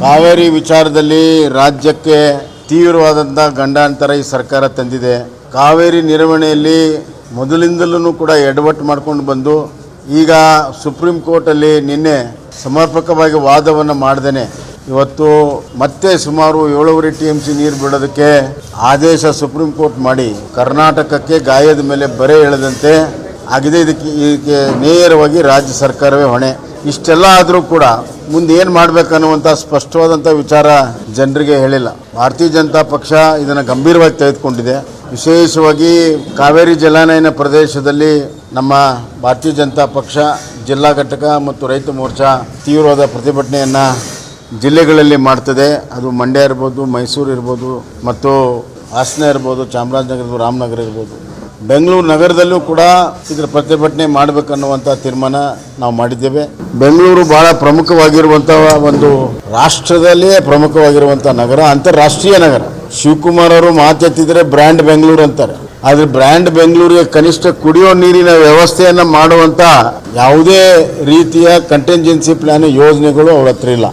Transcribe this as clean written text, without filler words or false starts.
ಕಾವೇರಿ ವಿಚಾರದಲ್ಲಿ ರಾಜ್ಯಕ್ಕೆ ತೀವ್ರವಾದಂಥ ಗಂಡಾಂತರ ಈ ಸರ್ಕಾರ ತಂದಿದೆ. ಕಾವೇರಿ ನಿರ್ವಹಣೆಯಲ್ಲಿ ಮೊದಲಿಂದಲೂ ಕೂಡ ಎಡವಟ್ಟು ಮಾಡ್ಕೊಂಡು ಬಂದು ಈಗ ಸುಪ್ರೀಂ ಕೋರ್ಟಲ್ಲಿ ನಿನ್ನೆ ಸಮರ್ಪಕವಾಗಿ ವಾದವನ್ನು ಮಾಡ್ದೇನೆ ಇವತ್ತು ಮತ್ತೆ ಸುಮಾರು 7.5 TMC ನೀರು ಬಿಡೋದಕ್ಕೆ ಆದೇಶ ಸುಪ್ರೀಂ ಕೋರ್ಟ್ ಮಾಡಿ ಕರ್ನಾಟಕಕ್ಕೆ ಗಾಯದ ಮೇಲೆ ಬರೆ ಎಳೆದಂತೆ ಆಗಿದೆ. ಇದಕ್ಕೆ ನೇರವಾಗಿ ರಾಜ್ಯ ಸರ್ಕಾರವೇ ಹೊಣೆ. ಇಷ್ಟೆಲ್ಲ ಆದರೂ ಕೂಡ ಮುಂದೆ ಏನು ಮಾಡಬೇಕನ್ನುವಂಥ ಸ್ಪಷ್ಟವಾದಂಥ ವಿಚಾರ ಜನರಿಗೆ ಹೇಳಿಲ್ಲ. ಭಾರತೀಯ ಜನತಾ ಪಕ್ಷ ಇದನ್ನು ಗಂಭೀರವಾಗಿ ತೆಗೆದುಕೊಂಡಿದೆ. ವಿಶೇಷವಾಗಿ ಕಾವೇರಿ ಜಲಾನಯನ ಪ್ರದೇಶದಲ್ಲಿ ನಮ್ಮ ಭಾರತೀಯ ಜನತಾ ಪಕ್ಷ ಜಿಲ್ಲಾ ಘಟಕ ಮತ್ತು ರೈತ ಮೋರ್ಚಾ ತೀವ್ರವಾದ ಪ್ರತಿಭಟನೆಯನ್ನು ಜಿಲ್ಲೆಗಳಲ್ಲಿ ಮಾಡ್ತದೆ. ಅದು ಮಂಡ್ಯ ಇರ್ಬೋದು, ಮೈಸೂರು ಇರ್ಬೋದು, ಮತ್ತು ಹಾಸನ ಇರ್ಬೋದು, ಚಾಮರಾಜನಗರ ಇರ್ಬೋದು, ರಾಮನಗರ ಇರ್ಬೋದು, ಬೆಂಗಳೂರು ನಗರದಲ್ಲೂ ಕೂಡ ಇದರ ಪ್ರತಿಭಟನೆ ಮಾಡಬೇಕನ್ನುವಂಥ ತೀರ್ಮಾನ ನಾವು ಮಾಡಿದ್ದೇವೆ. ಬೆಂಗಳೂರು ಭಾಳ ಪ್ರಮುಖವಾಗಿರುವಂಥ ಒಂದು ರಾಷ್ಟ್ರದಲ್ಲಿಯೇ ಪ್ರಮುಖವಾಗಿರುವಂಥ ನಗರ, ಅಂತಾರಾಷ್ಟ್ರೀಯ ನಗರ. ಶಿವಕುಮಾರ್ ಅವರು ಮಾತೆತ್ತಿದ್ರೆ ಬ್ರ್ಯಾಂಡ್ ಬೆಂಗಳೂರು ಅಂತಾರೆ. ಆದರೆ ಬ್ರ್ಯಾಂಡ್ ಬೆಂಗಳೂರಿಗೆ ಕನಿಷ್ಠ ಕುಡಿಯೋ ನೀರಿನ ವ್ಯವಸ್ಥೆಯನ್ನು ಮಾಡುವಂಥ ಯಾವುದೇ ರೀತಿಯ ಕಂಟಿಂಜೆನ್ಸಿ ಪ್ಲಾನ್ ಯೋಜನೆಗಳು ಅವ್ರ ಹತ್ರ ಇಲ್ಲ.